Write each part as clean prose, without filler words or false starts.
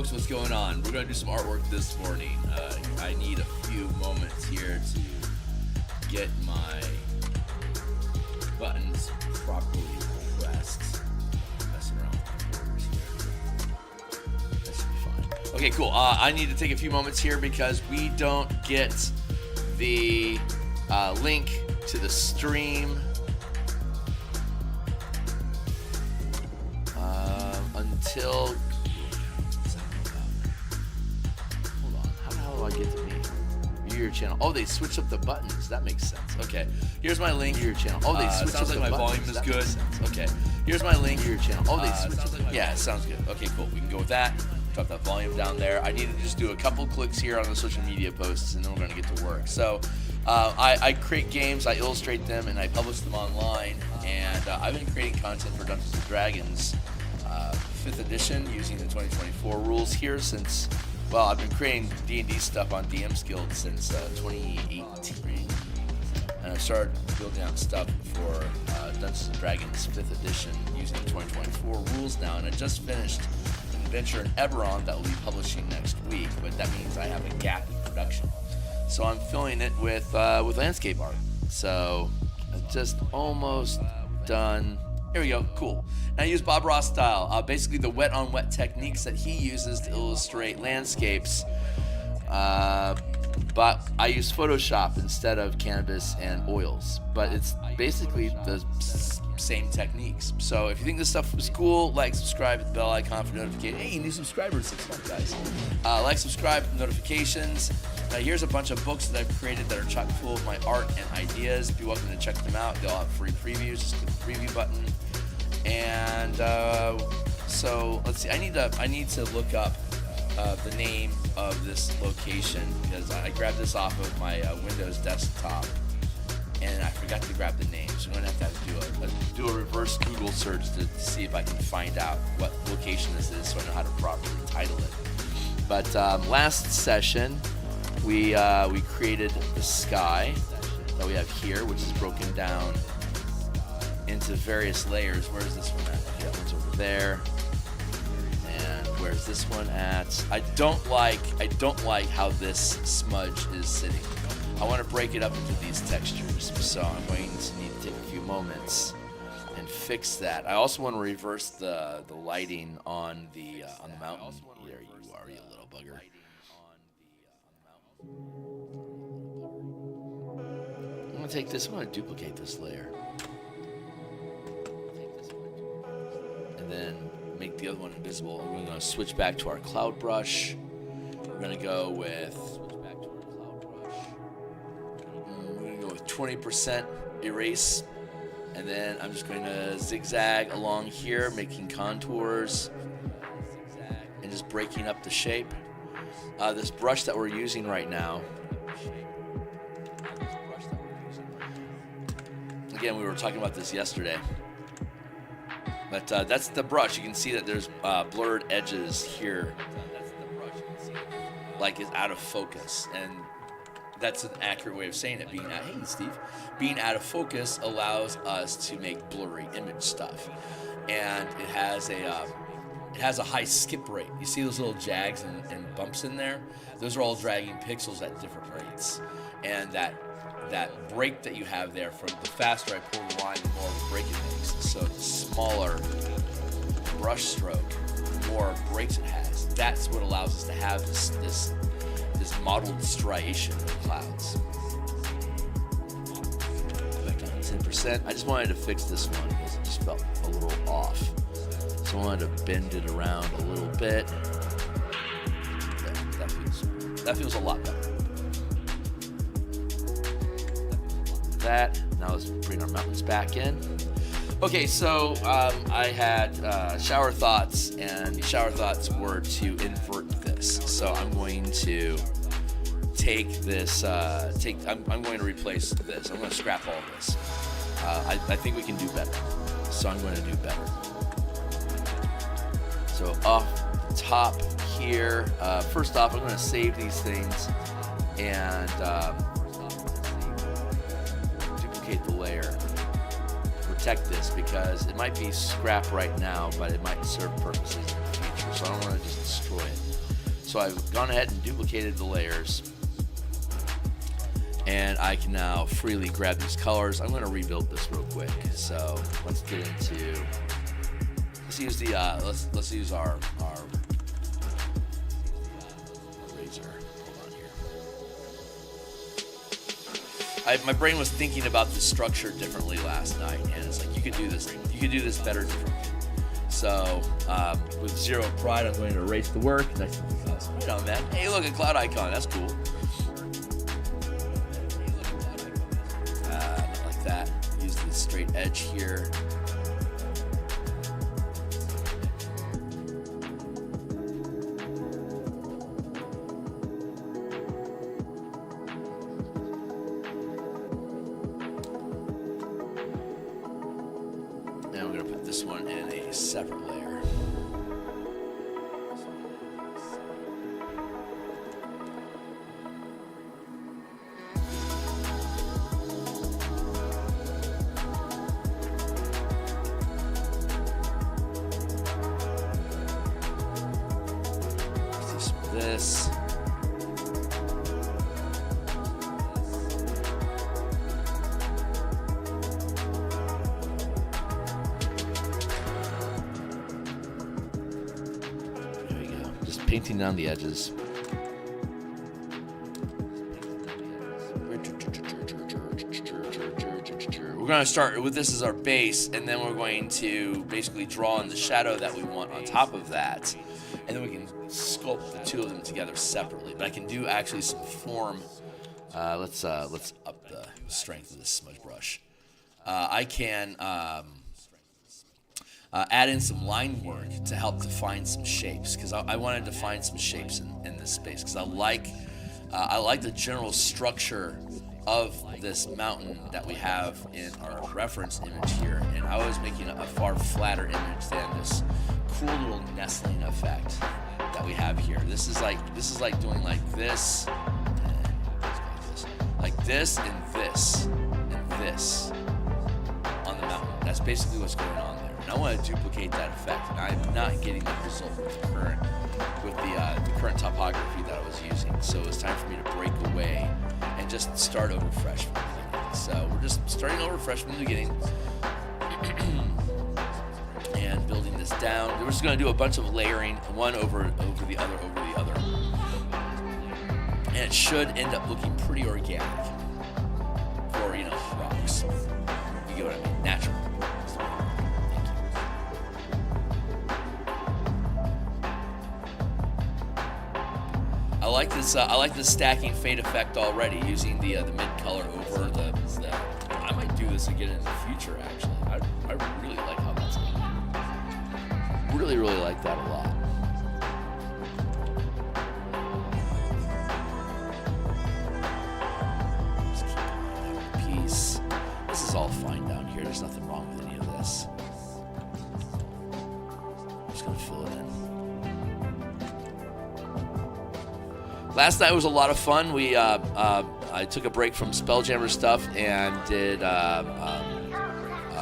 folks, what's going on? We're going to do some artwork this morning. I need a few moments here to get my buttons properly pressed. Messing around with my borders here. That should be fine. Okay, cool. I need to take a few moments here because we don't get the link to the stream until... Hold on. How the hell do I get to me? View your channel. Oh, they switched up the buttons. That makes sense. Okay. Here's my link. View your channel. Oh, they switched up the buttons. Sounds like my volume is good. Okay. Here's my link. View your channel. Oh, they switched up the buttons. Yeah, sounds good. Okay, cool. We can go with that. Drop that volume down there. I need to just do a couple clicks here on the social media posts, and then we're going to get to work. So I create games, I illustrate them, and I publish them online. And I've been creating content for Dungeons & Dragons 5th edition using the 2024 rules here since, well, I've been creating D&D stuff on DMsGuild since 2018. And I started building out stuff for Dungeons & Dragons 5th edition using the 2024 rules now. And I just finished an adventure in Eberron that will be publishing next week, but that means I have a gap in production. So I'm filling it with landscape art. So I'm just almost done. Here we go, cool. And I use Bob Ross style, basically the wet on wet techniques that he uses to illustrate landscapes. But I use Photoshop instead of canvas and oils. But it's basically the same techniques. So if you think this stuff was cool, like, subscribe, hit the bell icon for notifications. Hey, new subscribers 6 months, guys. Like, subscribe, notifications. Here's a bunch of books that I've created that are chock full of my art and ideas. Be welcome to check them out. They'll have free previews. Just click the preview button. And so let's see. I need to look up the name of this location because I grabbed this off of my Windows desktop and I forgot to grab the name. So I'm gonna have to do a reverse Google search to see if I can find out what location this is, so I know how to properly title it. But last session, we created the sky that we have here, which is broken down into various layers. Where's this one at? Yeah, that one's over there. And where's this one at? I don't like how this smudge is sitting. I want to break it up into these textures, so I'm going to need to take a few moments and fix that. I also want to reverse the lighting on the mountain. There you are, you little bugger. I'm gonna take this. I'm gonna duplicate this layer, and then make the other one invisible. And we're gonna switch back to our cloud brush. We're gonna go with 20% erase, and then I'm just going to zigzag along here, making contours and just breaking up the shape. This brush that we're using right now, again, we were talking about this yesterday, but that's the brush. You can see that there's blurred edges here, like it's out of focus, and that's an accurate way of saying it. Hey, Steve. Being out of focus allows us to make blurry image stuff, and it has a high skip rate. You see those little jags and bumps in there? Those are all dragging pixels at different rates, and that break that you have there, from the faster I pull the line, the more of a break it makes. So the smaller brush stroke, the more breaks it has. That's what allows us to have this mottled striation of clouds. Back down to 10%. I just wanted to fix this one because it just felt a little off. So I wanted to bend it around a little bit. That feels a lot better. That. Now let's bring our mountains back in. Okay, so I had shower thoughts, and shower thoughts were to invert this. So I'm going to take this, I'm going to replace this. I'm going to scrap all this. I think we can do better. So I'm going to do better. So off the top here, first off, I'm going to save these things and duplicate the layer. Protect this because it might be scrap right now, but it might serve purposes in the future. so I don't want to just destroy it. So I've gone ahead and duplicated the layers, and I can now freely grab these colors. I'm going to rebuild this real quick. So let's get into. Let's use the let's use our razor. Hold on here. My brain was thinking about the structure differently last night, and it's like you could do this better differently. So with zero pride, I'm going to erase the work. Nice right on that. Hey, look, a cloud icon. That's cool. Like that. Use the straight edge here. And I'm going to put this one in a separate layer. This. There we go. Just painting down the edges. We're going to start with this as our base, and then we're going to basically draw in the shadow that we want on top of that. And then we can sculpt the two of them together separately. But I can do actually some form. Let's up the strength of this smudge brush. I can add in some line work to help define some shapes, because I wanted to find some shapes in this space, because I like the general structure of this mountain that we have in our reference image here, and I was making a far flatter image than this cool little nestling effect that we have here. This is like doing like this and this and this on the mountain. That's basically what's going on there, and I want to duplicate that effect, and I'm not getting the result with the current topography that I was using. So it's time for me to break away and just start over fresh from the beginning. So we're just starting over fresh from the beginning and building this down. We're just going to do a bunch of layering, one over the other, and it should end up looking pretty organic for, rocks. You get what I mean? Natural. I like this stacking fade effect already, using the mid color over the. I might do this again in the future. Actually, I really like how that's going. Really like that a lot. Just keep going down the piece. This is all fine down here. There's nothing wrong with any of this. I'm just gonna fill it in. Last night was a lot of fun. I took a break from Spelljammer stuff and did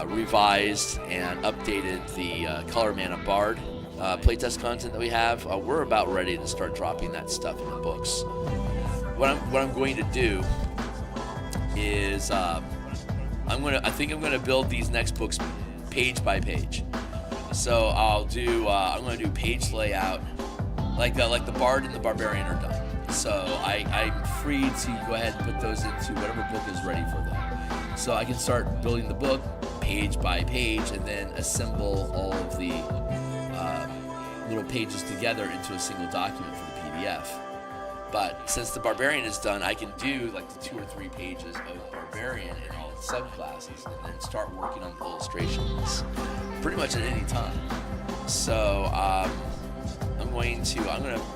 revised and updated the Color Mana Bard playtest content that we have. We're about ready to start dropping that stuff in the books. What I'm going to do is I think I'm gonna build these next books page by page. So I'm gonna do page layout like the Bard and the Barbarian are done. So I'm free to go ahead and put those into whatever book is ready for them. So I can start building the book page by page and then assemble all of the little pages together into a single document for the PDF. But since the Barbarian is done, I can do like the 2 or 3 pages of Barbarian and all its subclasses, and then start working on the illustrations pretty much at any time. So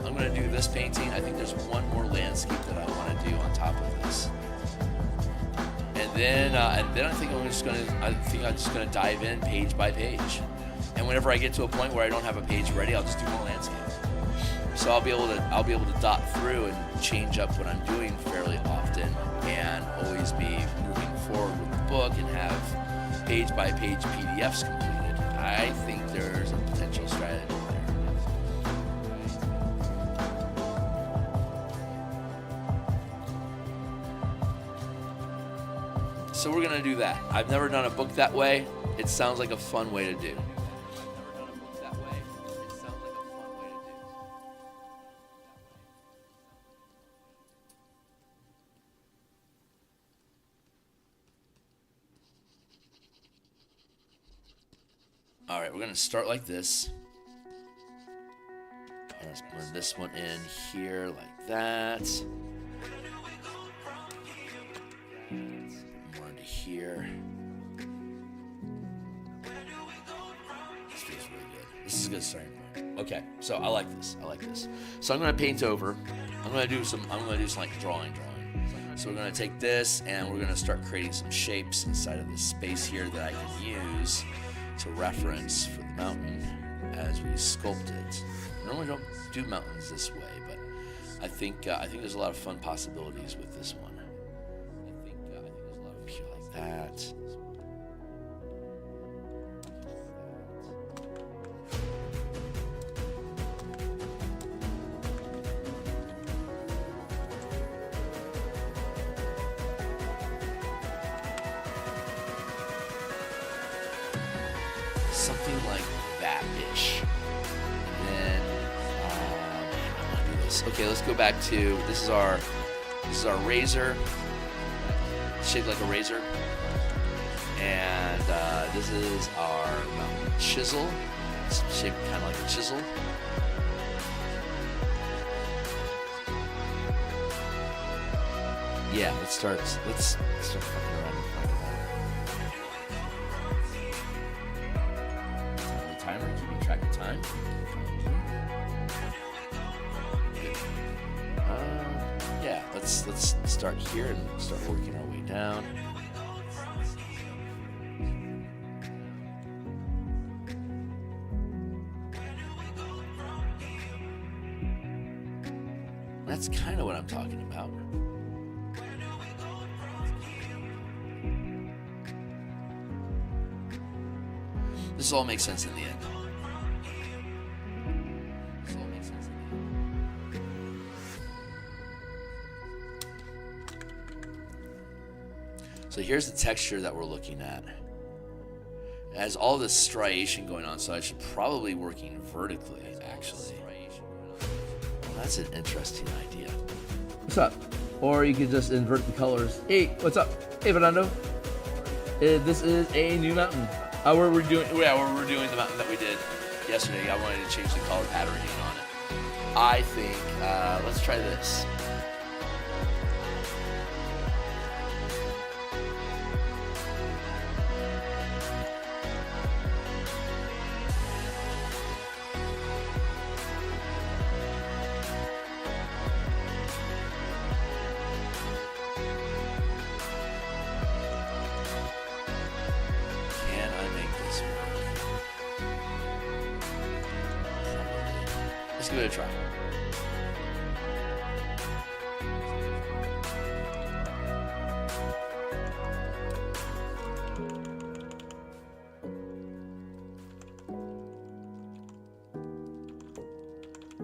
I'm gonna do this painting. I think there's one more landscape that I want to do on top of this, and then I think I'm just gonna dive in page by page. And whenever I get to a point where I don't have a page ready, I'll just do more landscape. So I'll be able to dot through and change up what I'm doing fairly often, and always be moving forward with the book and have page by page PDFs completed. I think there's a potential strategy there. so we're gonna do that. I've never done a book that way. It sounds like a fun way to do. All right, we're gonna start like this. Let's blend this one in here like that. More into here. This feels really good. This is a good starting point. Okay, so I like this. I like this. So I'm gonna paint over. I'm gonna do some like drawing. So we're gonna take this and we're gonna start creating some shapes inside of this space here that I can use to reference for the mountain as we sculpt it. I normally don't do mountains this way, but I think there's a lot of fun possibilities with this one. I think there's a lot of here like that. Something like that-ish. And then I want to do this. Okay, let's go back to this is our razor, shaped like a razor, and this is our mountain chisel. It's shaped kind of like a chisel. Yeah, let's start fucking around. Timer, keeping track of time. Good. Yeah, let's start here and start working our way down. That's kind of what I'm talking about. This all makes sense in the end. So here's the texture that we're looking at. It has all this striation going on, so I should probably be working vertically, actually. Well, that's an interesting idea. What's up? Or you could just invert the colors. Hey, what's up? Hey, Fernando. This is a new mountain. We're doing the mountain that we did yesterday. I wanted to change the color patterning on it. I think let's try this. Let's give it a try.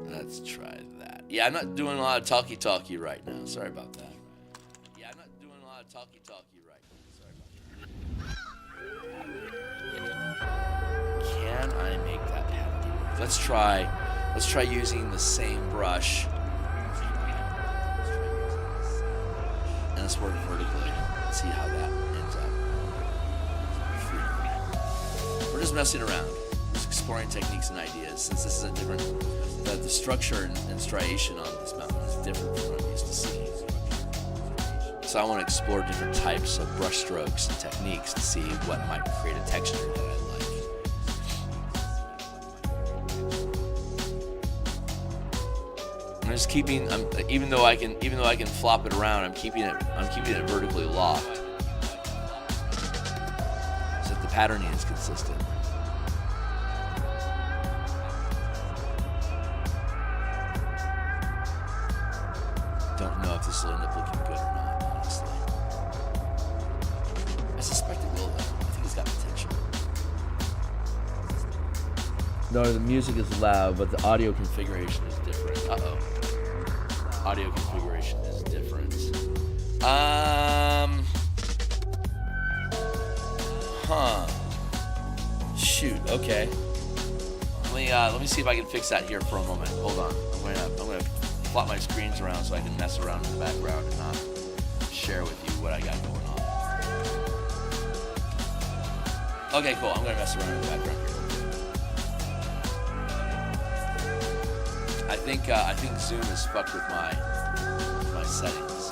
Let's try that. Yeah, I'm not doing a lot of talky right now. Sorry about that. Yeah, I'm not doing a lot of talky right now. Sorry about that. Can I make that pattern work? Let's try using the same brush. And let's work vertically. Let's see how that ends up. We're just messing around. Just exploring techniques and ideas. Since this is a different, the structure and striation on this mountain is different from what I'm used to seeing. So I want to explore different types of brush strokes and techniques to see what might create a texture that I like. I'm just keeping. Even though I can flop it around, I'm keeping it vertically locked, so that the patterning is consistent. Don't know if this will end up looking good or not, honestly. I suspect it will, though. I think it's got potential. No, the music is loud, but the audio Configuration is different. Uh-oh. Audio configuration is different. Huh. Shoot. Okay. Let me see if I can fix that here for a moment. Hold on. I'm gonna flop my screens around so I can mess around in the background and not share with you what I got going on. Okay, cool. I'm gonna mess around in the background here. I think Zoom is fucked with my settings.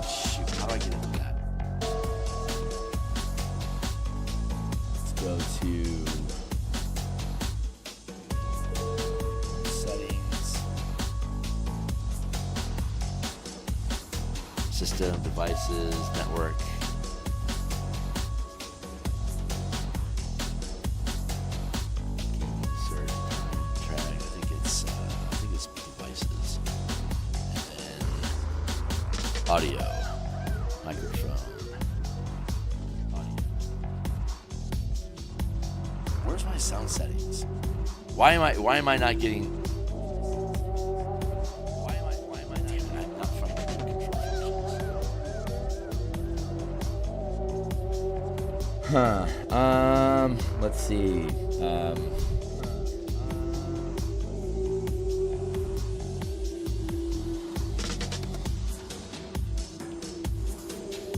Shoot, how do I get into that? Let's go to settings, system, devices, network. Audio, microphone, audio. Where's my sound settings? Why am I not getting? Why am I not finding the control functions? Let's see.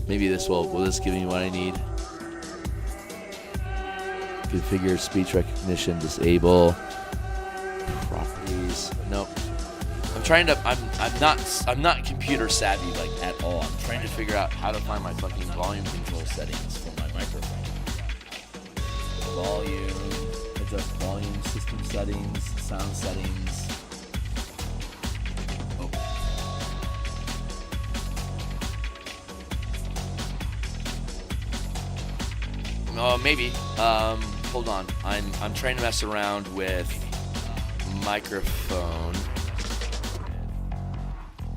Maybe will this give me what I need? Configure speech recognition, disable properties. Nope. I'm not computer savvy like at all. I'm trying to figure out how to find my fucking volume control settings for my microphone. Volume, adjust volume, system settings, sound settings. Maybe. Hold on. I'm trying to mess around with microphone.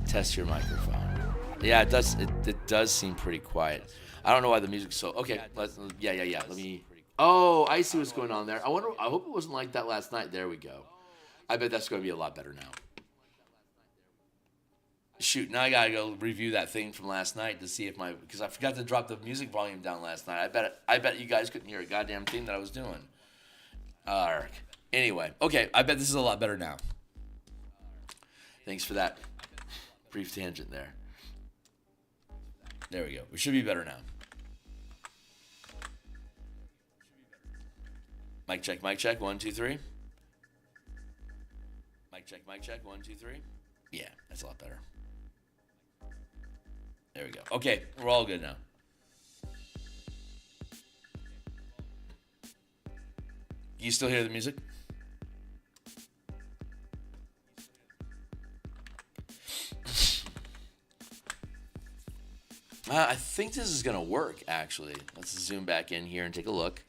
Test your microphone. Yeah, it does. It does seem pretty quiet. I don't know why the music's so. Okay. Yeah. Let me. Oh, I see what's going on there. I hope it wasn't like that last night. There we go. I bet that's going to be a lot better now. Shoot, now I gotta go review that thing from last night to see if because I forgot to drop the music volume down last night. I bet you guys couldn't hear a goddamn thing that I was doing. Anyway, okay, I bet this is a lot better now. Thanks for that brief tangent there. There we go. We should be better now. Mic check, 1, 2, 3. Mic check, 1, 2, 3. Yeah, that's a lot better. There we go. Okay, we're all good now. You still hear the music? I think this is going to work, actually. Let's zoom back in here and take a look.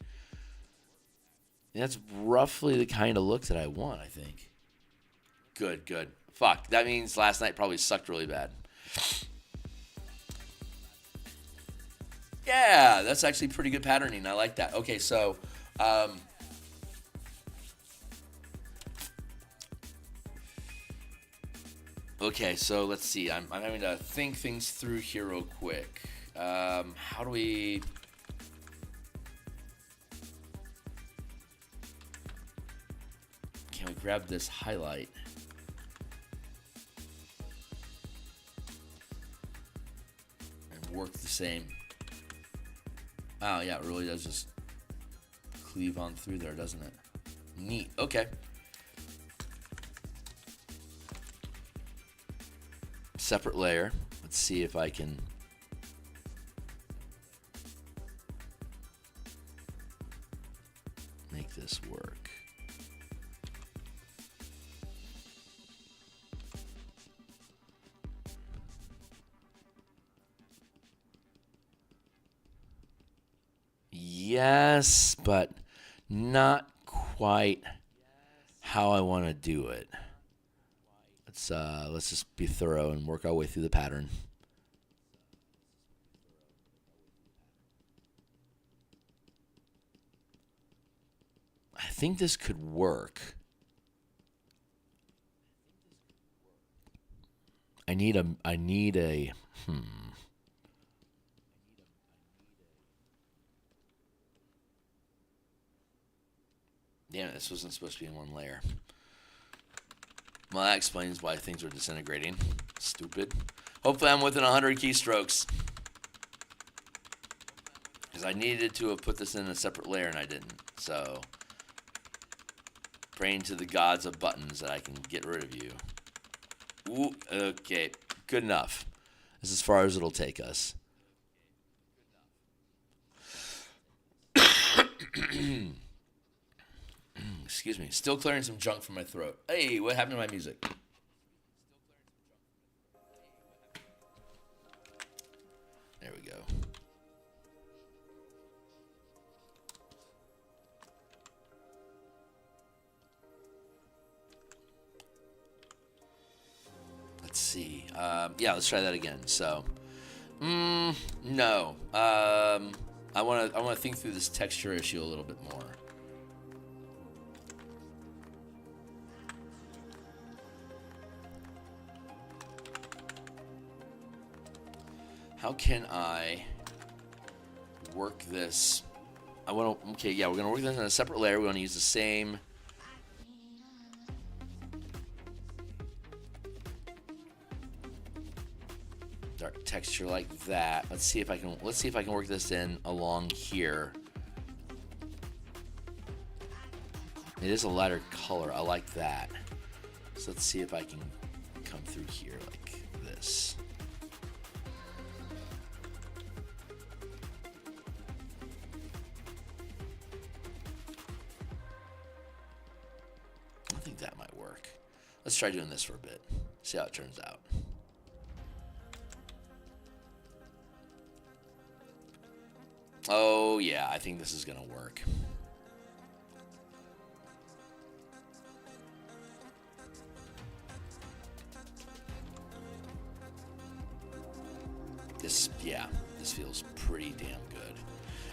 And that's roughly the kind of look that I want, I think. Good. Fuck, that means last night probably sucked really bad. Yeah, that's actually pretty good patterning. I like that. Okay, so let's see. I'm having to think things through here real quick. How do we? Can we grab this highlight? And work the same. Oh, yeah, it really does just cleave on through there, doesn't it? Neat. Okay. Separate layer. Let's see if I can make this work. Yes, but not quite how I want to do it. Let's just be thorough and work our way through the pattern. I think this could work. I need a This wasn't supposed to be in one layer. Well, that explains why things are disintegrating. Stupid. Hopefully I'm within 100 keystrokes. Because I needed to have put this in a separate layer and I didn't. So, praying to the gods of buttons that I can get rid of you. Ooh, okay. Good enough. This is as far as it'll take us. Excuse me. Still clearing some junk from my throat. Hey, what happened to my music? There we go. Let's see. Yeah, let's try that again. So, no. I want to think through this texture issue a little bit more. How can I work this? Okay, yeah, we're going to work this in a separate layer. We want to use the same dark texture like that. Let's see if I can work this in along here. It is a lighter color. I like that. So let's see if I can come through here like this. I think that might work. Let's try doing this for a bit. See how it turns out. Oh yeah, I think this is gonna work. This feels pretty damn good.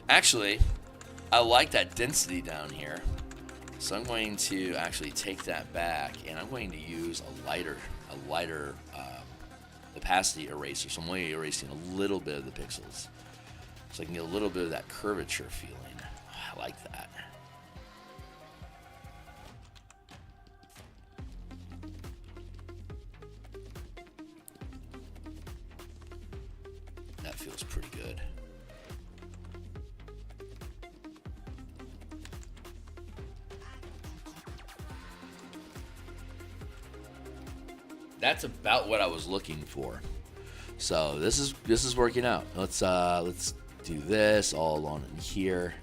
Actually, I like that density down here. So I'm going to actually take that back, and I'm going to use a lighter opacity eraser. So I'm only erasing a little bit of the pixels, so I can get a little bit of that curvature feeling. Oh, I like that. That feels pretty good. That's about what I was looking for. So this is working out. Let's do this all along in here.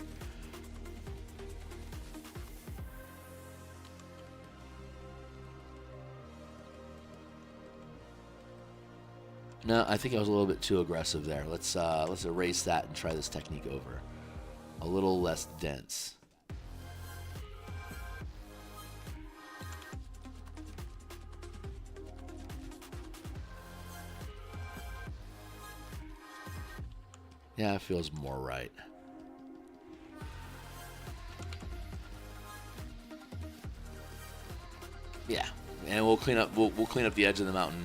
No, I think I was a little bit too aggressive there. Let's erase that and try this technique over. A little less dense. Yeah, it feels more right. Yeah, and we'll clean up the edge of the mountain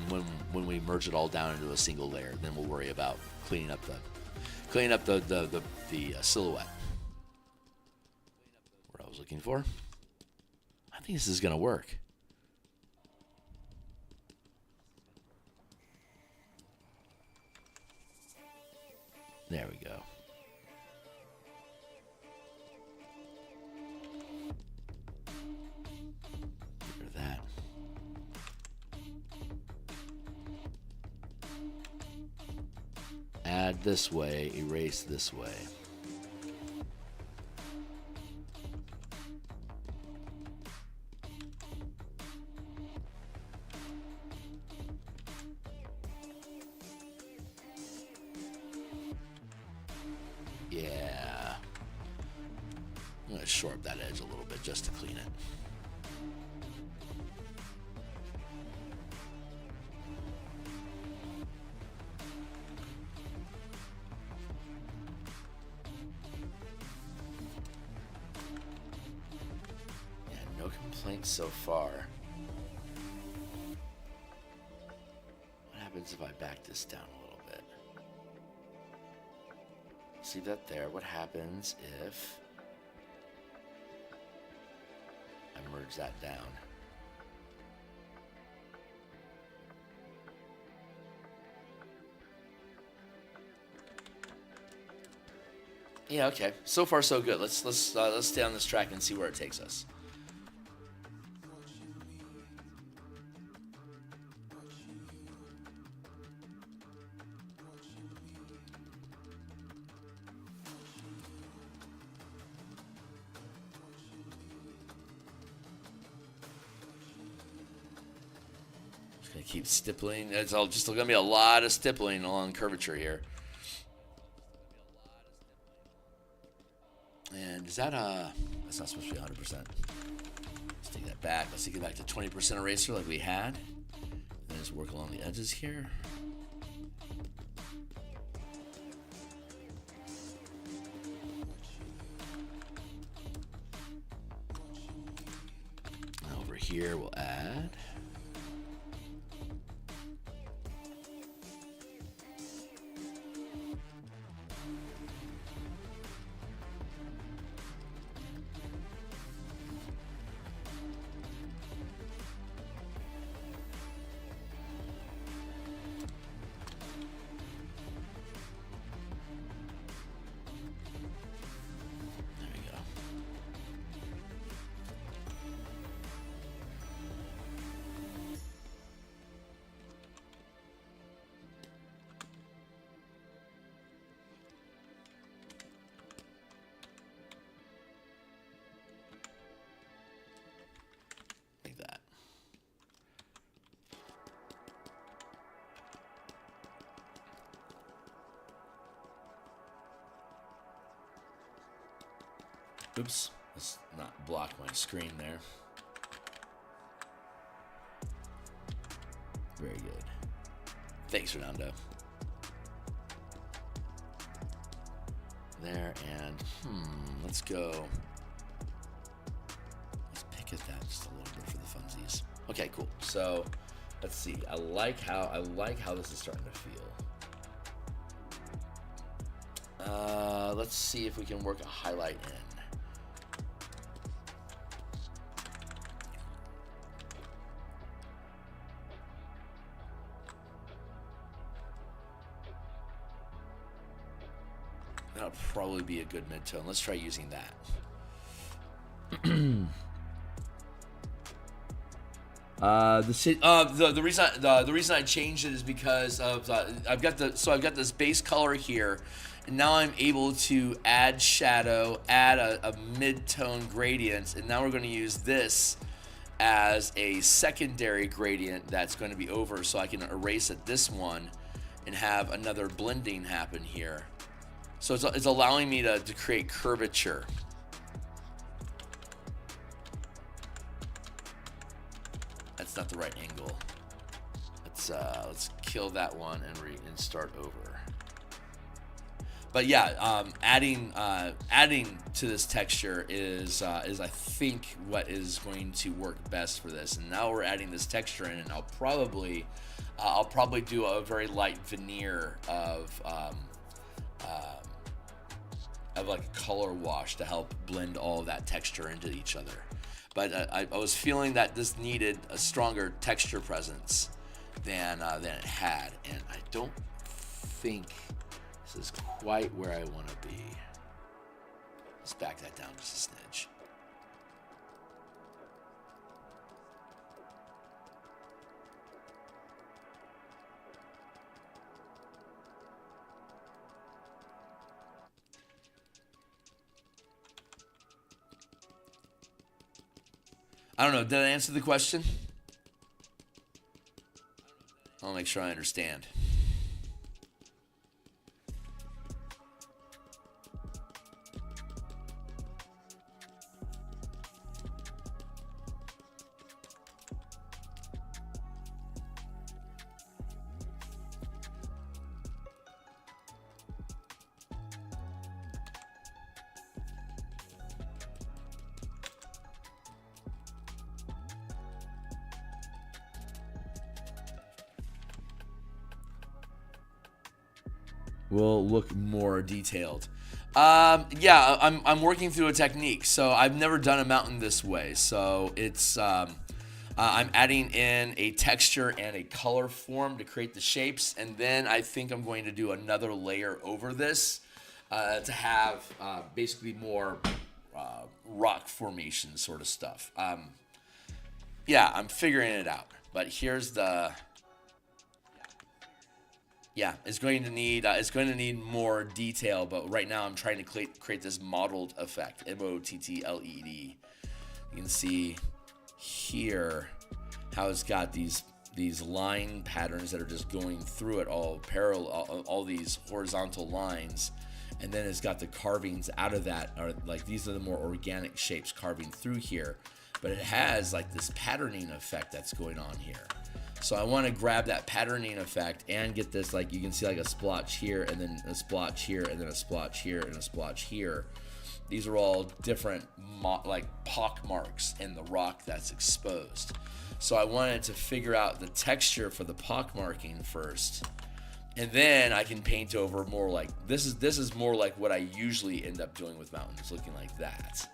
when we merge it all down into a single layer. Then we'll worry about cleaning up the silhouette. What I was looking for. I think this is gonna work. There we go. Get rid of that. Add this way, erase this way. Yeah. I'm going to shore up that edge a little bit just to clean it. Yeah, no complaints so far. What happens if I back this down a little bit? See that there? What happens if merge that down. Yeah, okay. So far, so good. Let's stay on this track and see where it takes us. Just gonna keep stippling. It's all just gonna be a lot of stippling along curvature here. And is that that's not supposed to be 100%. Let's take that back. Let's take it back to 20% eraser like we had. And just work along the edges here. And over here we'll add. Oops, let's not block my screen there. Very good. Thanks, Fernando. There, and let's go. Let's pick at that just a little bit for the funsies. Okay, cool. So let's see. I like how this is starting to feel. Let's see if we can work a highlight in. That'll probably be a good mid-tone. Let's try using that. The reason I changed it is because of I've got this base color here, and now I'm able to add shadow, add a mid-tone gradient, and now we're going to use this as a secondary gradient that's going to be over, so I can erase at this one and have another blending happen here. So it's allowing me to create curvature. That's not the right angle. Let's kill that one and start over. But yeah, adding to this texture is I think what is going to work best for this. And now we're adding this texture in, and I'll probably do a very light veneer of like a color wash to help blend all of that texture into each other. But I was feeling that this needed a stronger texture presence than it had, and I don't think this is quite where I want to be. Let's back that down just a smidge. I don't know, did I answer the question? I'll make sure I understand. Will look more detailed. Yeah, I'm working through a technique. So I've never done a mountain this way. So it's I'm adding in a texture and a color form to create the shapes, and then I think I'm going to do another layer over this to have basically more rock formation sort of stuff. Yeah, I'm figuring it out. But here's the. Yeah, it's going to need more detail, but right now I'm trying to create this mottled effect, MOTTLED. You can see here how it's got these line patterns that are just going through it, all parallel, all these horizontal lines, and then it's got the carvings out of that, are like these are the more organic shapes carving through here, but it has like this patterning effect that's going on here. So I want to grab that patterning effect and get this, like you can see like a splotch here, and then a splotch here, and then a splotch here, and a splotch here. These are all different like pock marks in the rock that's exposed. So I wanted to figure out the texture for the pock marking first, and then I can paint over more like this is more like what I usually end up doing with mountains, looking like that.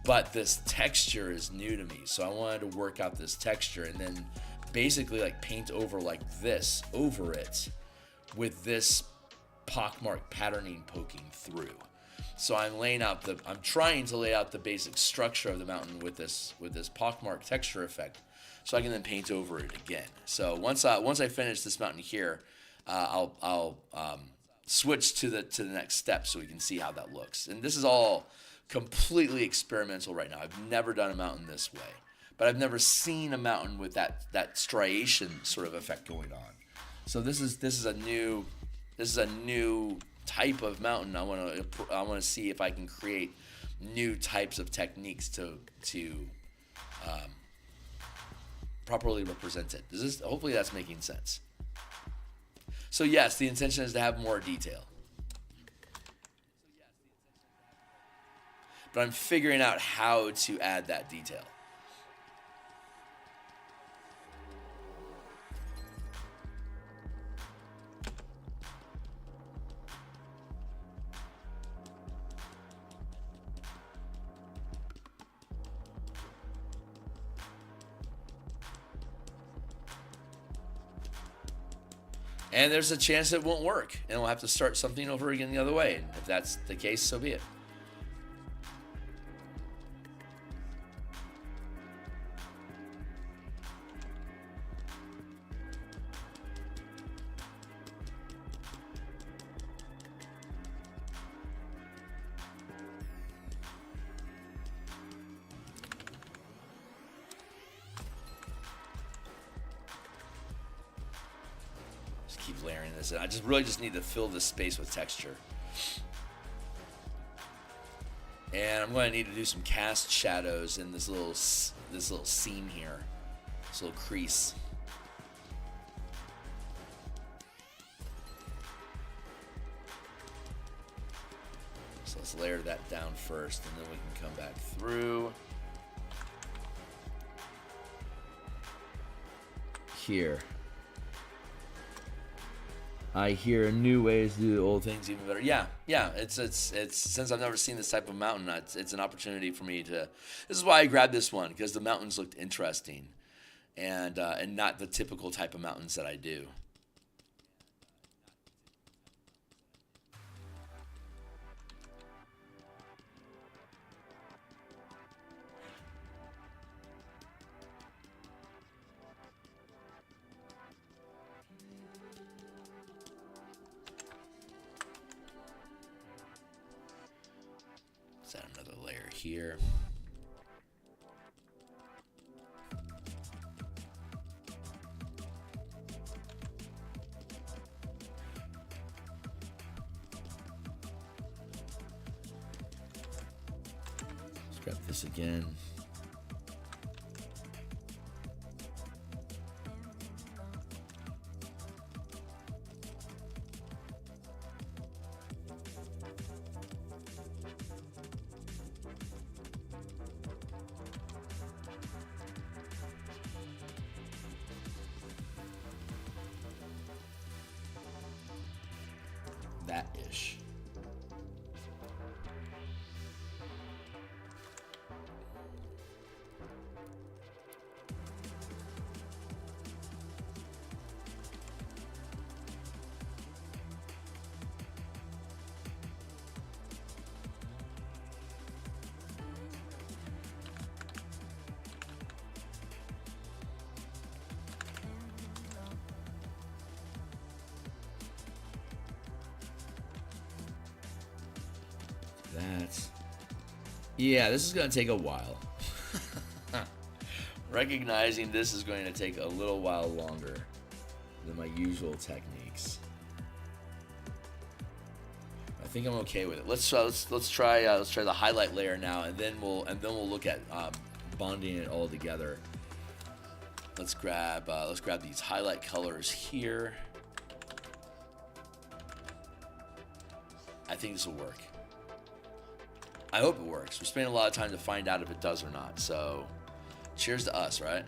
But this texture is new to me, so I wanted to work out this texture and then basically like paint over like this over it with this pockmark patterning poking through. So I'm trying to lay out the basic structure of the mountain with this pockmark texture effect, so I can then paint over it again. So once I finish this mountain here, I'll switch to the next step so we can see how that looks. And this is all completely experimental right now. I've never done a mountain this way, but I've never seen a mountain with that striation sort of effect going on. So this is a new type of mountain. I want to see if I can create new types of techniques to properly represent it. Hopefully that's making sense. So yes, the intention is to have more detail, but I'm figuring out how to add that detail. And there's a chance it won't work, and we'll have to start something over again the other way. And if that's the case, so be it. Keep layering this in. I just need to fill this space with texture. And I'm going to need to do some cast shadows in this little seam here, this little crease. So let's layer that down first, and then we can come back through here. I hear new ways to do the old things even better. Yeah. It's since I've never seen this type of mountain, it's an opportunity for me to. This is why I grabbed this one, because the mountains looked interesting, and not the typical type of mountains that I do. Let's add another layer here. Let's grab this again. That-ish. Yeah, this is going to take a while. Recognizing this is going to take a little while longer than my usual techniques. I think I'm okay with it. Let's try the highlight layer now, and then we'll look at bonding it all together. Let's grab these highlight colors here. I think this will work. I hope it works. We're spending a lot of time to find out if it does or not. So, cheers to us, right?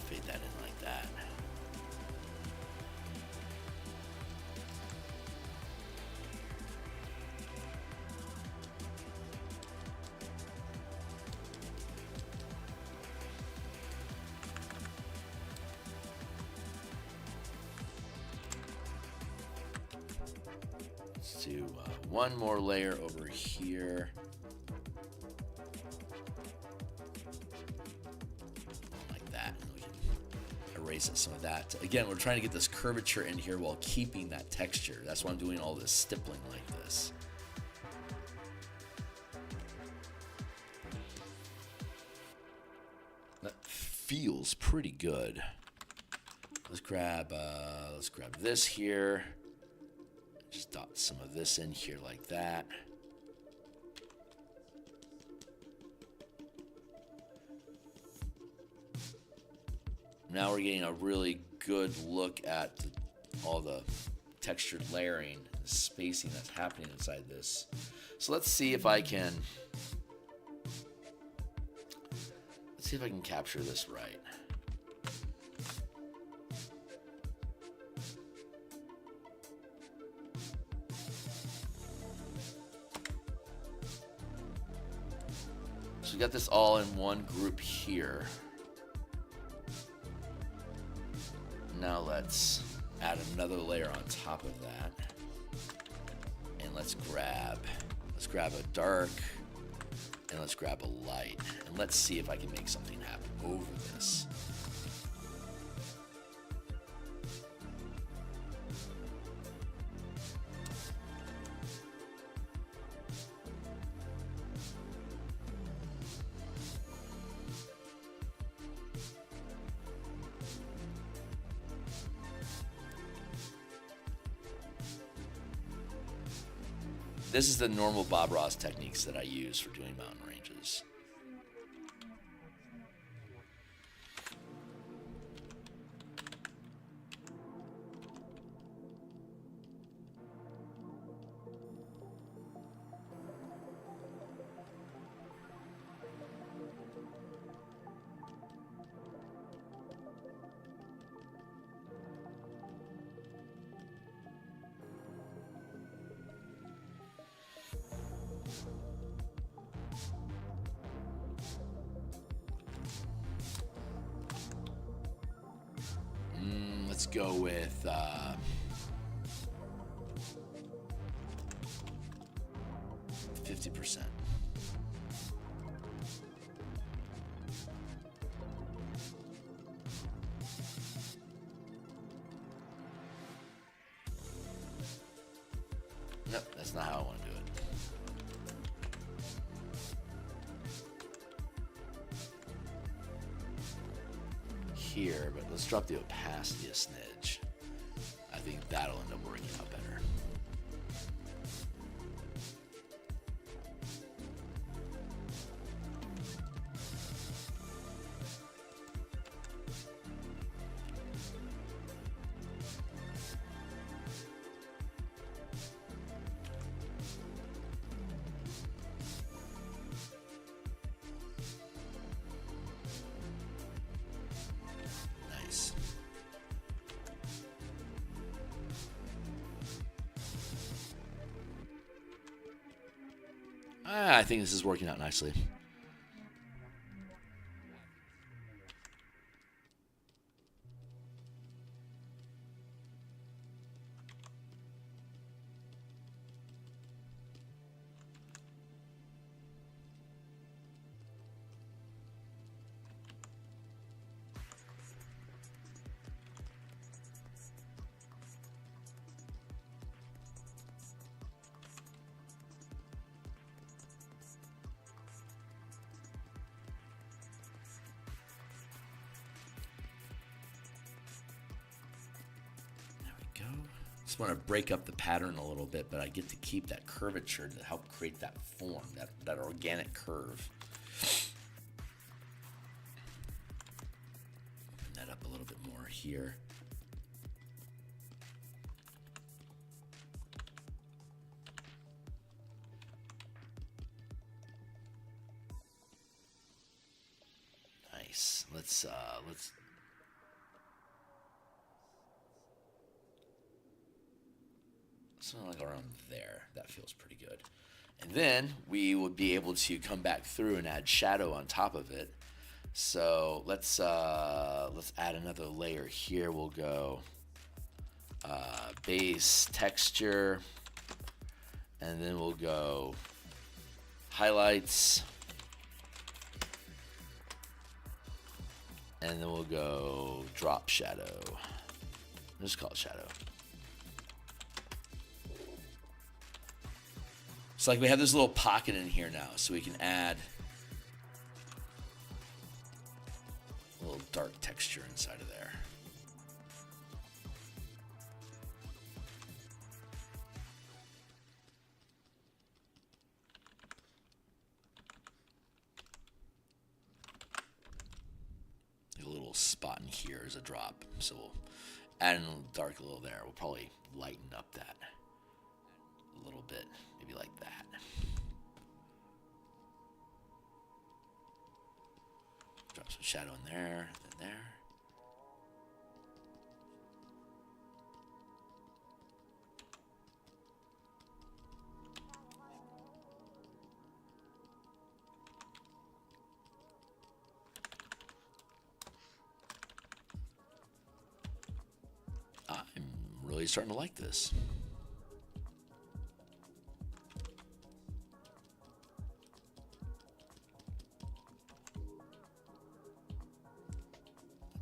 Fade that in like that. Let's do one more layer over here. Erase some of that. Again, we're trying to get this curvature in here while keeping that texture. That's why I'm doing all this stippling like this. That feels pretty good. Let's grab this here. Just dot some of this in here like that. Now we're getting a really good look at all the textured layering, the spacing that's happening inside this. So let's see if I can capture this right. So we got this all in one group here. Now let's add another layer on top of that, and let's grab a dark, and let's grab a light, and let's see if I can make something happen over this. This is the normal Bob Ross techniques that I use for doing mountain ranges. Let's go with 50%. Nope, that's not how I want to do it. Here, but let's drop the opacity a smidge. I think that'll end up working out better. I think this is working out nicely. Just want to break up the pattern a little bit, but I get to keep that curvature to help create that form, that organic curve. Open that up a little bit more here. Nice. Let's something like around there. That feels pretty good. And then we would be able to come back through and add shadow on top of it. So let's add another layer here. We'll go base texture, and then we'll go highlights, and then we'll go drop shadow. Just call it shadow. So like we have this little pocket in here now, so we can add a little dark texture inside of there. A little spot in here is a drop, so we'll add in a little dark a little there. We'll probably lighten up that a little bit, maybe like that. Drop some shadow in there, and there. I'm really starting to like this.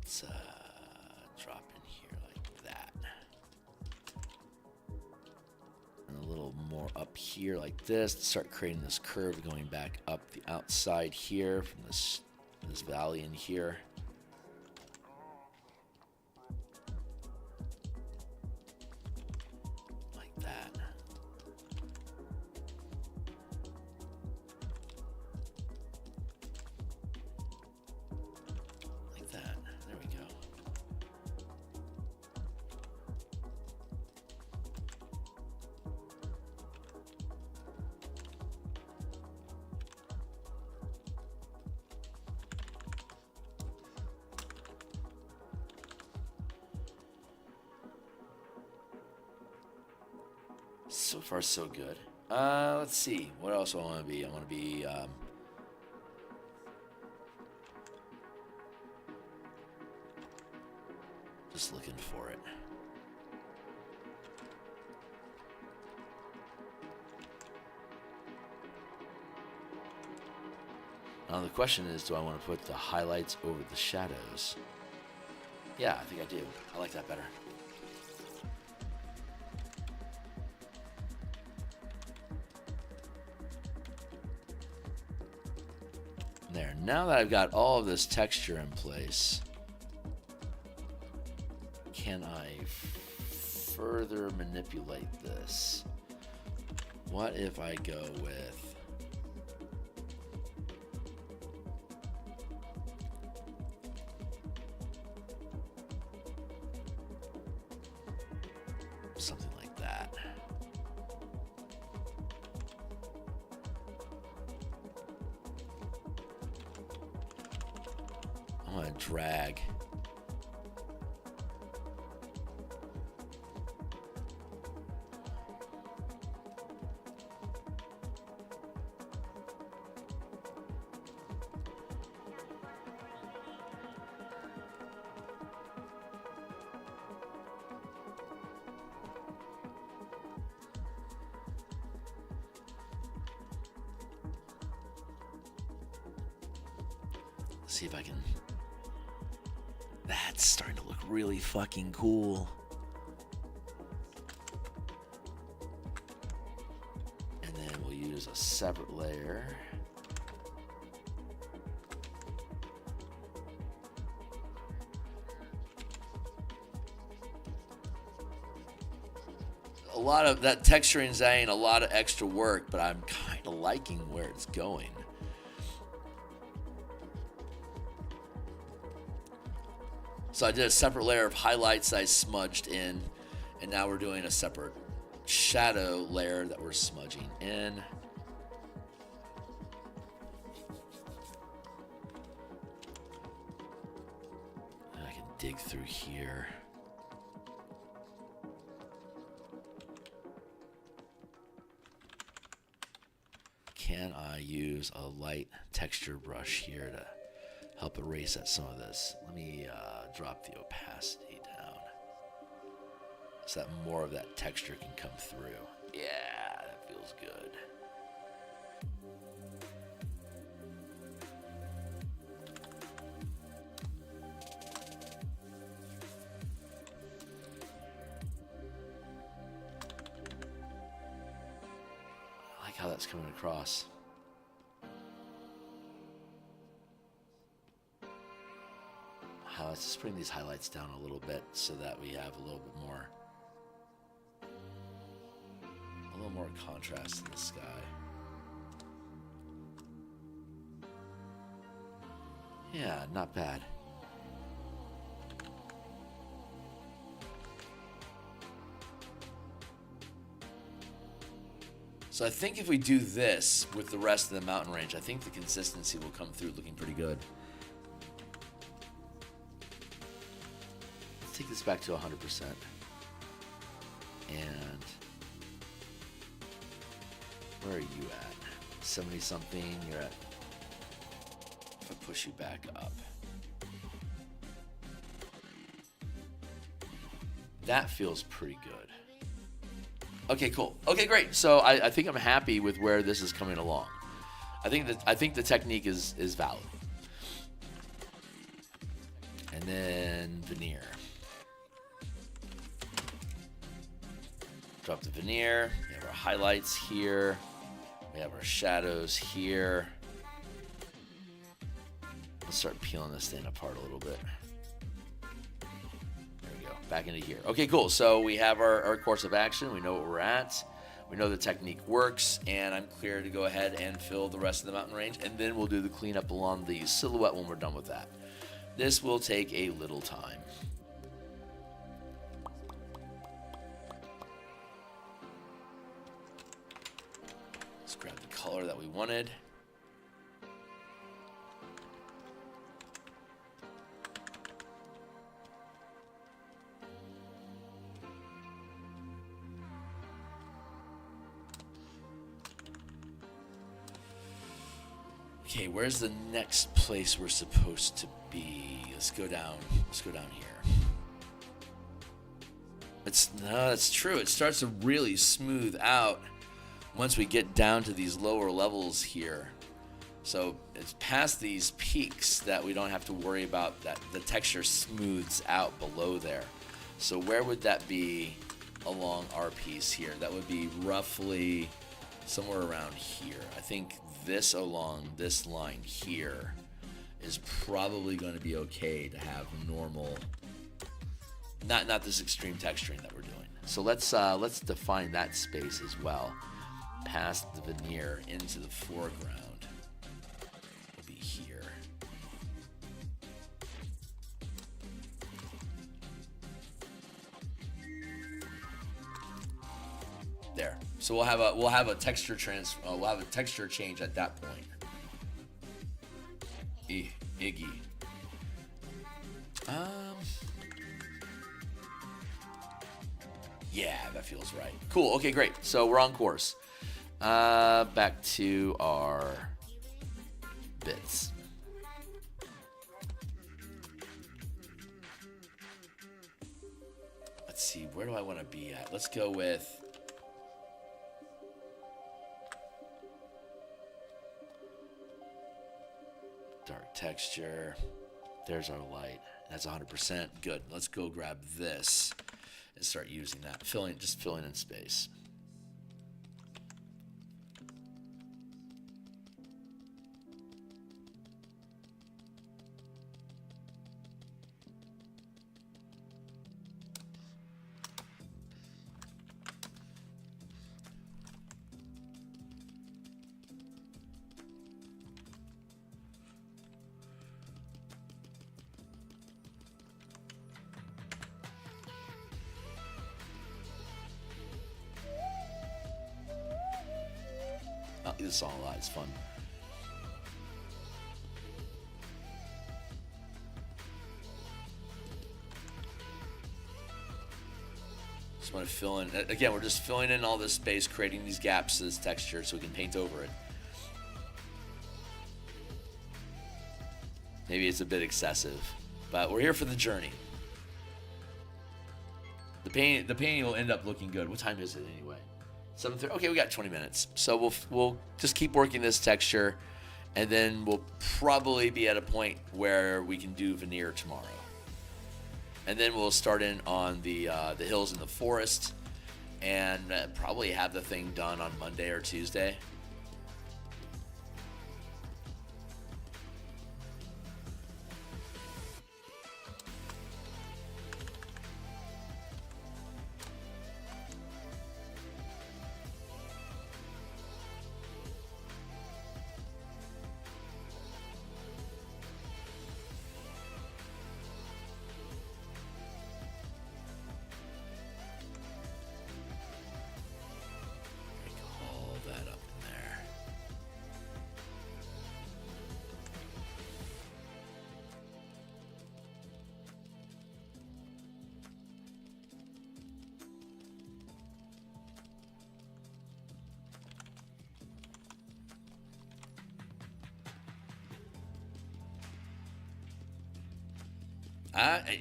Let's drop in here like that. And a little more up here like this to start creating this curve going back up the outside here from this valley in here. Like that. Like that. There we go. So far, so good. Let's see. What else do I want to be? I want to be just looking for it. Now the question is, do I want to put the highlights over the shadows? Yeah, I think I do. I like that better. There. Now that I've got all of this texture in place, can I further manipulate this? What if I go with something like that? I want to drag See if I can. That's starting to look really fucking cool. And then we'll use a separate layer. A lot of that texturing is adding a lot of extra work, but I'm kind of liking where it's going. So I did a separate layer of highlights that I smudged in, and now we're doing a separate shadow layer that we're smudging in. And I can dig through here. Can I use a light texture brush here to help erase at some of this? Let me drop the opacity down so that more of that texture can come through. Yeah, that feels good. I like how that's coming across. Let's just bring these highlights down a little bit so that we have a little more contrast in the sky. Yeah, not bad. So I think if we do this with the rest of the mountain range, I think the consistency will come through looking pretty good. Take this back to 100%. And where are you at? 70 something, you're at, if I push you back up. That feels pretty good. Okay, cool. Okay, great. So I think I'm happy with where this is coming along. I think the technique is valid. And then veneer. Drop the veneer. We have our highlights here. We have our shadows here. Let's start peeling this thing apart a little bit. There we go. Back into here. Okay, cool. So we have our course of action. We know what we're at. We know the technique works. And I'm clear to go ahead and fill the rest of the mountain range. And then we'll do the cleanup along the silhouette when we're done with that. This will take a little time. Grab the color that we wanted. Okay, where's the next place we're supposed to be? Let's go down. Let's go down here. That's true. It starts to really smooth out once we get down to these lower levels here. So it's past these peaks that we don't have to worry about, that the texture smooths out below there. So where would that be along our piece here? That would be roughly somewhere around here. I think this along this line here is probably going to be okay to have normal, not this extreme texturing that we're doing. So let's define that space as well. Past the veneer into the foreground will be here. There. So we'll have a texture change at that point. Iggy. Yeah, that feels right. Cool. Okay, great. So we're on course. Back to our bits. Let's see, where do I want to be at? Let's go with dark texture. There's our light. That's 100%. Good. Let's go grab this and start using that. Just filling in space. This song a lot. It's fun. Just want to fill in. Again, we're just filling in all this space, creating these gaps to this texture so we can paint over it. Maybe it's a bit excessive, but we're here for the journey. The painting will end up looking good. What time is it anyway? 7:30. Okay, we got 20 minutes. So we'll just keep working this texture, and then we'll probably be at a point where we can do veneer tomorrow. And then we'll start in on the hills and the forest, and probably have the thing done on Monday or Tuesday.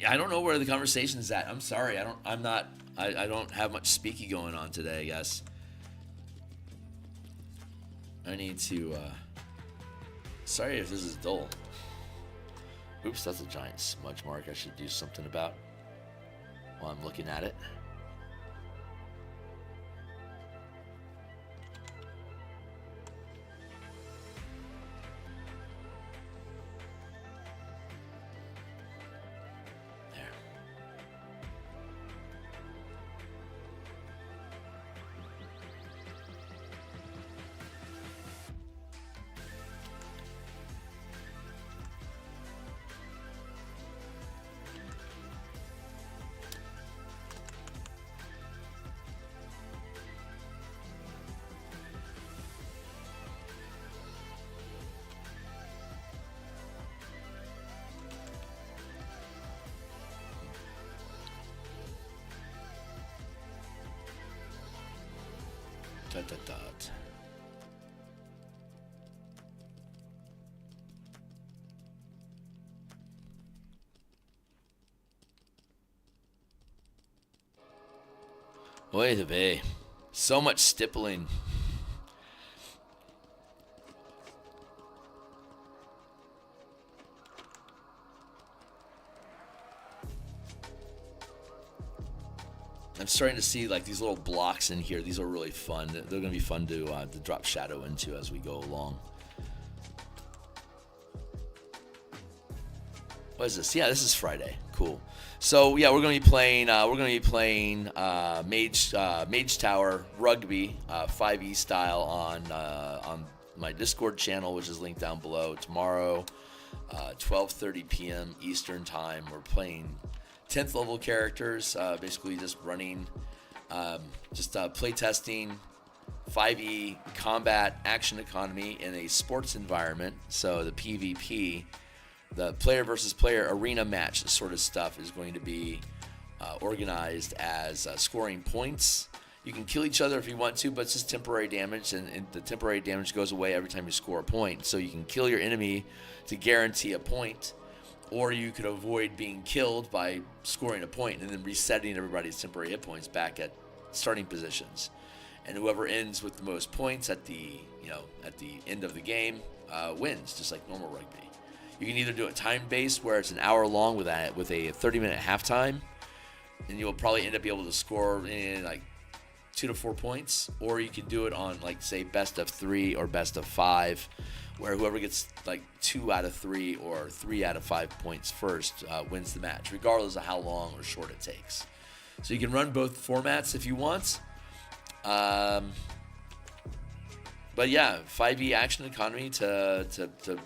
I don't know where the conversation is at. I'm sorry. I don't have much speaky going on today, I guess. I need to, sorry if this is dull. Oops, that's a giant smudge mark I should do something about while I'm looking at it. Dot, dot, dot. Oy vey. So much stippling. I'm starting to see like these little blocks in here. These are really fun. They're going to be fun to drop shadow into as we go along. What is this? Yeah, this is Friday. Cool. So yeah, we're going to be playing. Mage Tower Rugby 5e style on my Discord channel, which is linked down below. Tomorrow, 12:30 p.m. Eastern time. We're playing 10th level characters, basically just running, play testing, 5e combat action economy in a sports environment. So the PvP, the player versus player arena match sort of stuff, is going to be organized as scoring points. You can kill each other if you want to, but it's just temporary damage, and the temporary damage goes away every time you score a point. So you can kill your enemy to guarantee a point, or you could avoid being killed by scoring a point and then resetting everybody's temporary hit points back at starting positions. And whoever ends with the most points at the end of the game wins, just like normal rugby. You can either do it time-based, where it's an hour long with a 30-minute halftime, and you'll probably end up being able to score in like 2 to 4 points, or you can do it on like say best of 3 or best of 5, where whoever gets like 2 out of 3 or 3 out of 5 points first wins the match, regardless of how long or short it takes. So you can run both formats if you want. But yeah, 5e action economy to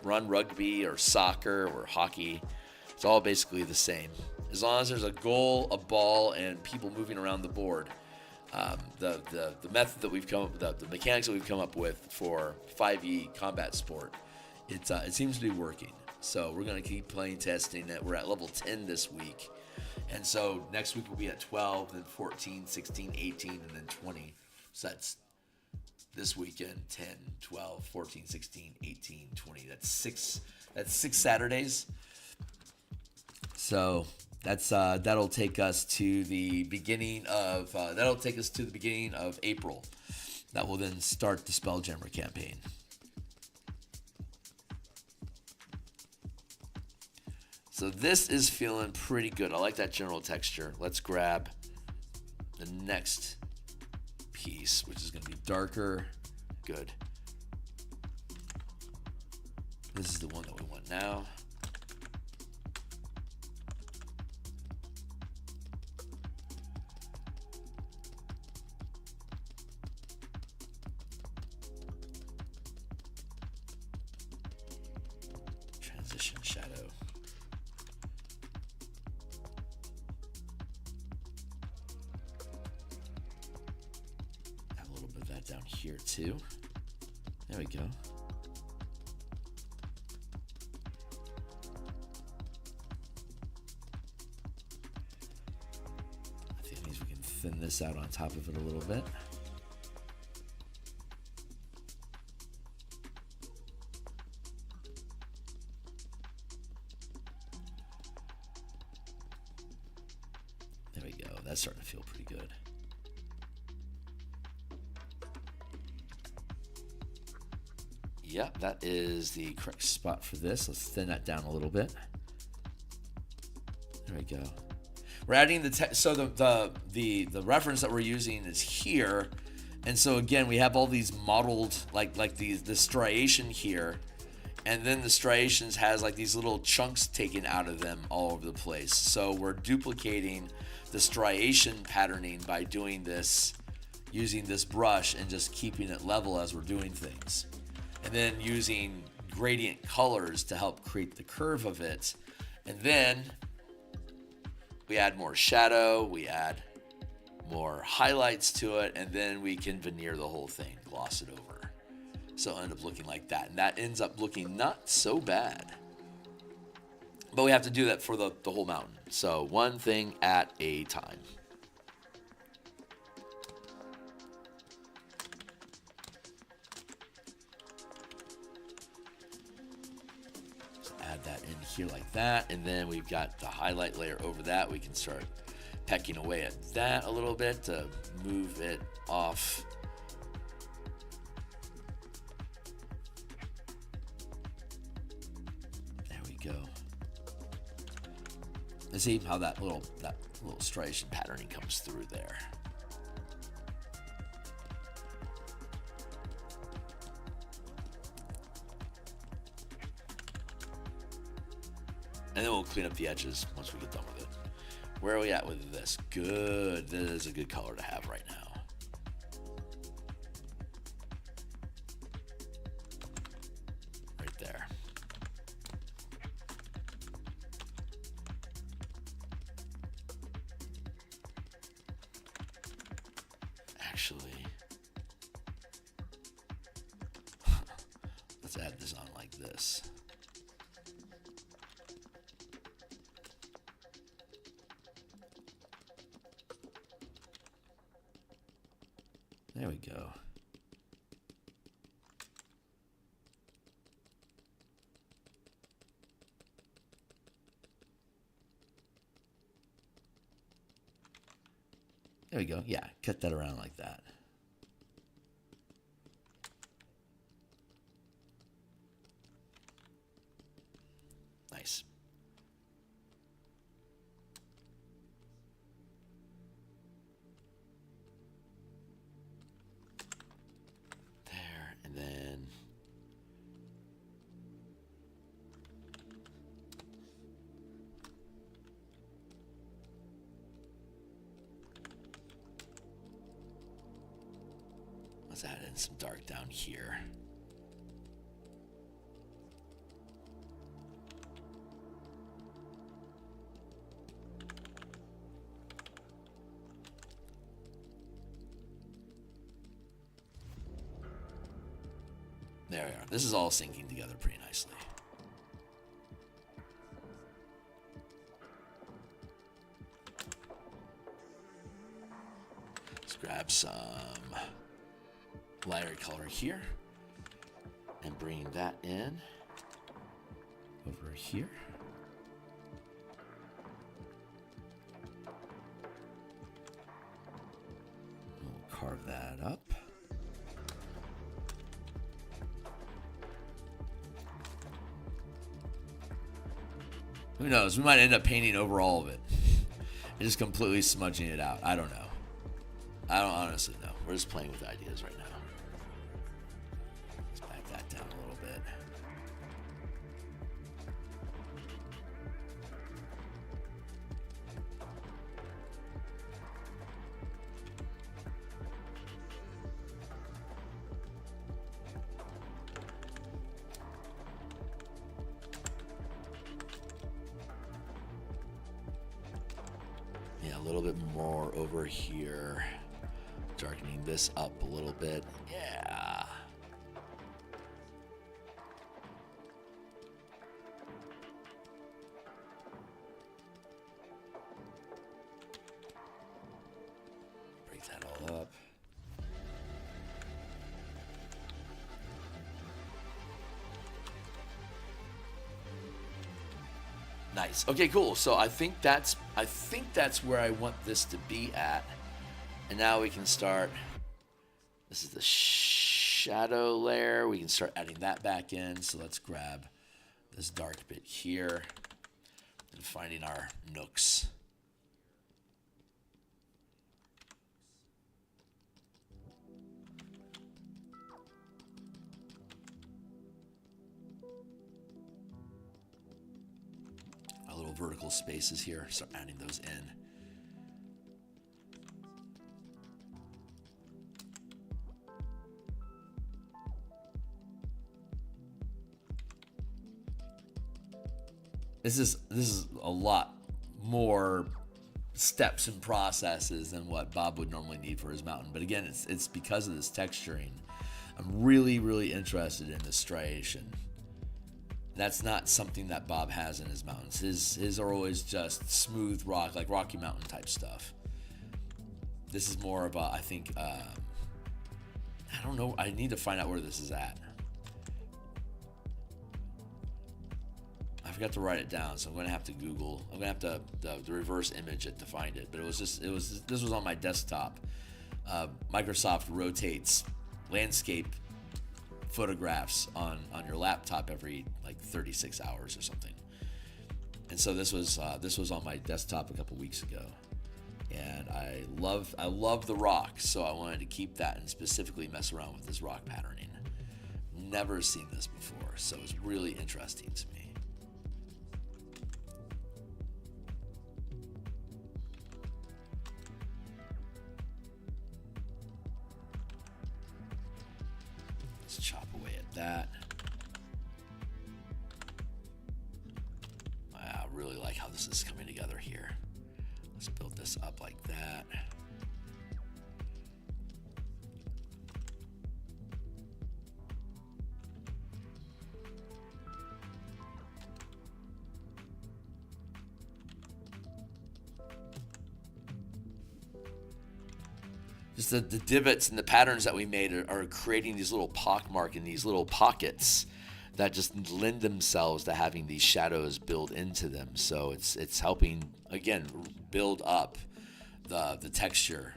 run rugby or soccer or hockey. It's all basically the same. As long as there's a goal, a ball, and people moving around the board. The method that we've come up with, the mechanics that we've come up with for 5e combat sport, it seems to be working. So we're going to keep playing, testing it. We're at level 10 this week. And so next week we'll be at 12, then 14, 16, 18, and then 20. So that's this weekend, 10, 12, 14, 16, 18, 20. That's six Saturdays. So that'll take us to the beginning of April. That will then start the Spelljammer campaign. So this is feeling pretty good. I like that general texture. Let's grab the next piece, which is going to be darker. Good. This is the one that we want now. Transition shadow. Down here too. There we go. I think it means we can thin this out on top of it a little bit. There we go. That's starting to feel pretty good. Yeah, that is the correct spot for this. Let's thin that down a little bit. There we go. We're adding so the reference that we're using is here, and so again we have all these modeled like the striation here, and then the striations has like these little chunks taken out of them all over the place. So we're duplicating the striation patterning by doing this, using this brush and just keeping it level as we're doing things. And then using gradient colors to help create the curve of it. And then we add more shadow, we add more highlights to it, and then we can veneer the whole thing, gloss it over. So it'll end up looking like that. And that ends up looking not so bad. But we have to do that for the whole mountain. So one thing at a time. Add that in here like that, and then we've got the highlight layer over that. We can start pecking away at that a little bit to move it off. There we go. And see how that little striation patterning comes through there. And then we'll clean up the edges once we get done with it. Where are we at with this? Good. This is a good color to have right now. Right there. Actually, let's add this on like this. There we go. There we go. Yeah, cut that around like that. Let's add in some dark down here. There we are. This is all syncing together pretty nicely. Let's grab some lighter color here and bring that in over here. We'll carve that up. Who knows? We might end up painting over all of it and just completely smudging it out. I don't know. I don't honestly know. We're just playing with ideas right now. Let's back that down a little bit. Yeah, a little bit more over here. Darkening this up a little bit. Yeah. Break that all up. Nice. Okay, cool. So I think that's where I want this to be at. And now we can start. This is the shadow layer. We can start adding that back in. So let's grab this dark bit here and finding our nooks. Our little vertical spaces here. Start adding those in. This is a lot more steps and processes than what Bob would normally need for his mountain. But again, it's because of this texturing. I'm really interested in the striation. That's not something that Bob has in his mountains. His are always just smooth rock, like Rocky Mountain type stuff. This is more of a, I think, I don't know. I need to find out where this is at. I forgot to write it down, so I'm gonna have to Google. I'm gonna have to the reverse image it to find it. But this was on my desktop. Microsoft rotates landscape photographs on your laptop every like 36 hours or something. And so this was on my desktop a couple weeks ago. And I love the rock, so I wanted to keep that and specifically mess around with this rock patterning. Never seen this before, so it's really interesting to me. Let's chop away at that. I really like how this is coming together here. Let's build this up like that. Just the divots and the patterns that we made are creating these little pockmark and these little pockets that just lend themselves to having these shadows build into them. So it's helping, again, build up the texture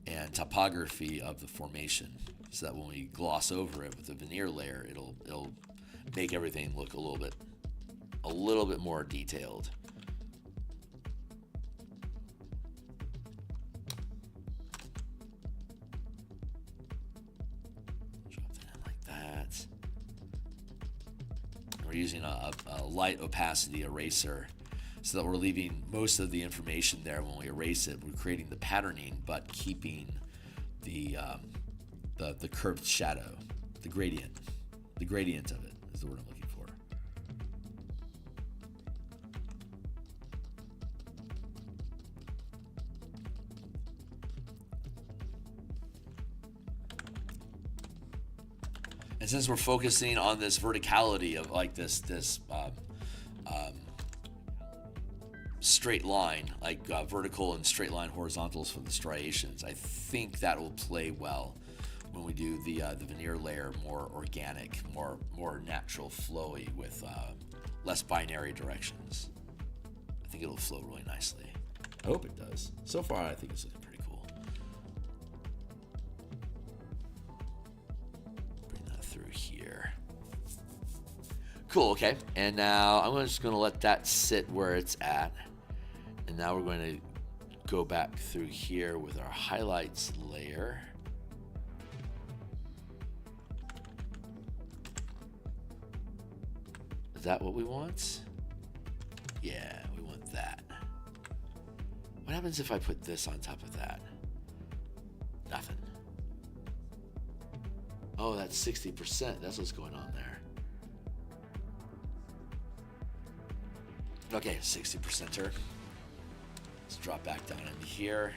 and topography of the formation, so that when we gloss over it with the veneer layer, it'll make everything look a little bit more detailed. Using a light opacity eraser so that we're leaving most of the information there when we erase it. We're creating the patterning but keeping the the curved shadow, the gradient of it is the word I'm looking for. And since we're focusing on this verticality of like this straight line, like vertical and straight line horizontals for the striations, I think that will play well when we do the veneer layer more organic, more natural, flowy with less binary directions. I think it'll flow really nicely. I hope it does. So far, I think it's looking pretty cool. Bring that through here. Cool, okay. And now I'm just going to let that sit where it's at. And now we're going to go back through here with our highlights layer. Is that what we want? Yeah, we want that. What happens if I put this on top of that? Nothing. Oh, that's 60%. That's what's going on there. Okay, 60%er. Let's drop back down into here.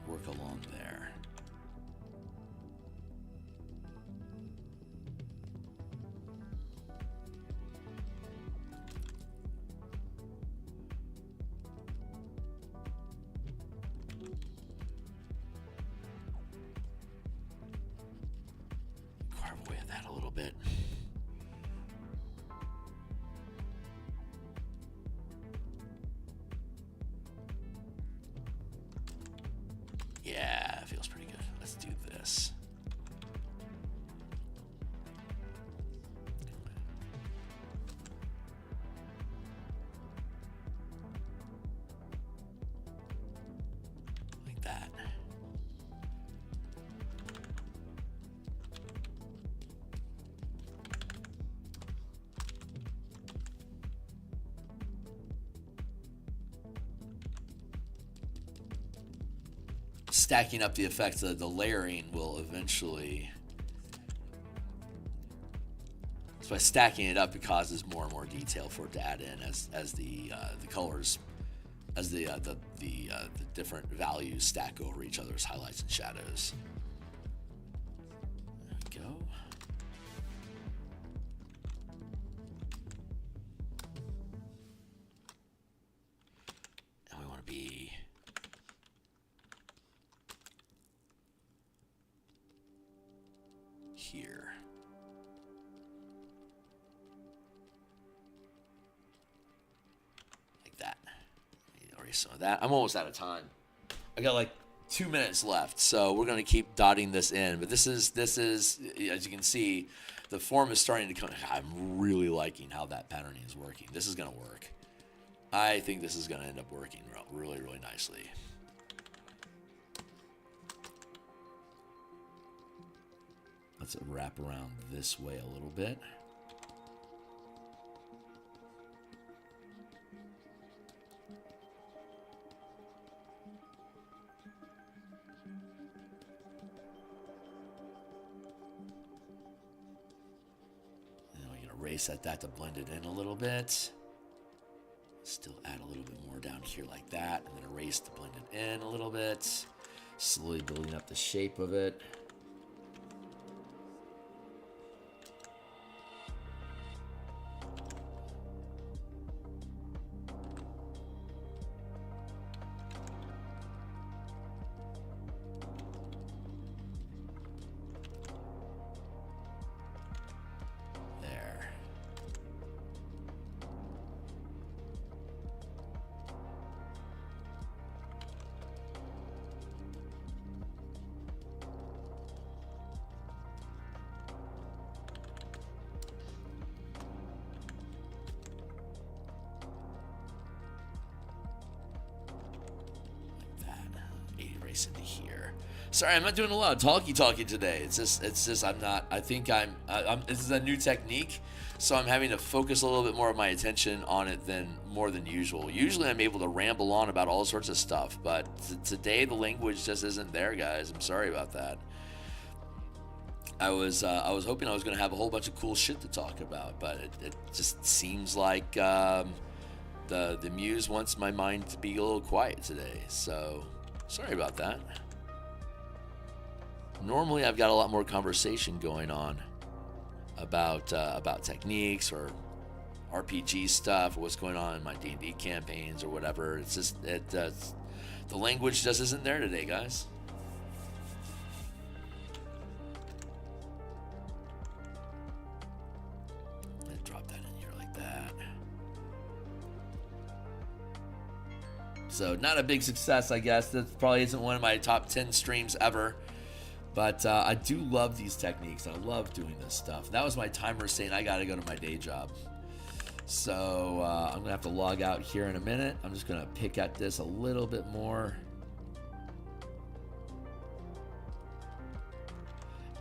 Work along there. Carve away at that a little bit. Yeah, it feels pretty good. Let's do this. Like that. Stacking up the effects of the layering will eventually, so by stacking it up, it causes more and more detail for it to add in as the colors, as the different values stack over each other's highlights and shadows. There we go. And we want to be here. Like that. Erase some of that. I'm almost out of time. I got like 2 minutes left, so we're going to keep dotting this in. But this is, as you can see, the form is starting to come. I'm really liking how that patterning is working. This is going to work. I think this is going to end up working really, really nicely. Let's wrap around this way a little bit. And then we can erase that to blend it in a little bit. Still add a little bit more down here like that, and then erase to blend it in a little bit. Slowly building up the shape of it. Into here. Sorry, I'm not doing a lot of talkie today. It's just I'm not. I think I'm this is a new technique, so I'm having to focus a little bit more of my attention on it more than usual. Usually I'm able to ramble on about all sorts of stuff, but today the language just isn't there, guys. I'm sorry about that. I was hoping I was going to have a whole bunch of cool shit to talk about, but it just seems like the muse wants my mind to be a little quiet today. So sorry about that. Normally, I've got a lot more conversation going on about techniques or RPG stuff, or what's going on in my D&D campaigns or whatever. It's just the language just isn't there today, guys. Let's drop that in here like that. So, not a big success, I guess. That probably isn't one of my top 10 streams ever. But I do love these techniques. I love doing this stuff. That was my timer saying I got to go to my day job. So I'm going to have to log out here in a minute. I'm just going to pick at this a little bit more.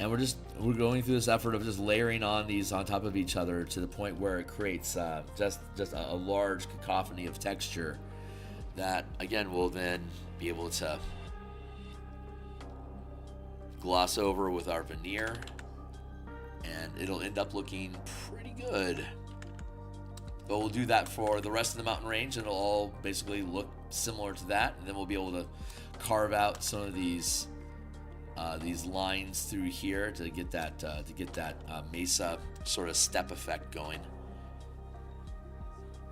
And we're going through this effort of just layering on these on top of each other to the point where it creates just a large cacophony of texture that, again, will then be able to gloss over with our veneer, and it'll end up looking pretty good. But we'll do that for the rest of the mountain range, and it'll all basically look similar to that, and then we'll be able to carve out some of these lines through here to get that mesa sort of step effect going.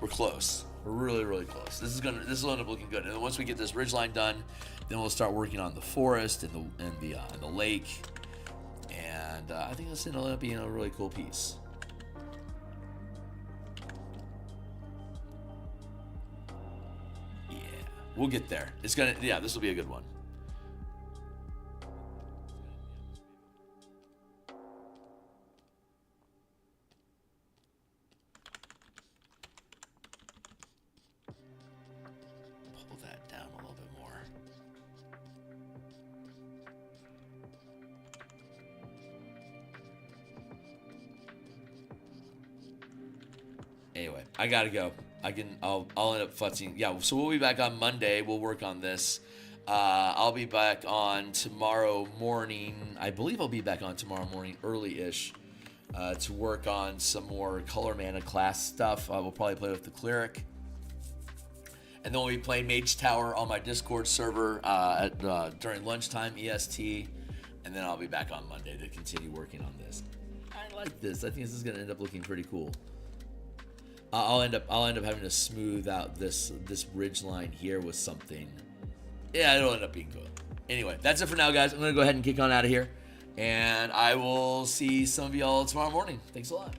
We're close. We're really, really close. This will end up looking good. And then once we get this ridgeline done, then we'll start working on the forest and the lake. And I think this will end up being a really cool piece. Yeah, we'll get there. This will be a good one. Anyway, I gotta go. I'll end up futzing. Yeah, so we'll be back on Monday. We'll work on this. I'll be back on tomorrow morning. I believe I'll be back on tomorrow morning, early-ish, to work on some more color mana class stuff. We'll probably play with the cleric. And then we'll be playing Mage Tower on my Discord server during lunchtime EST. And then I'll be back on Monday to continue working on this. I like this. I think this is going to end up looking pretty cool. I'll end up having to smooth out this ridge line here with something. Yeah, it'll end up being good. Anyway, that's it for now, guys. I'm going to go ahead and kick on out of here. And I will see some of y'all tomorrow morning. Thanks a lot.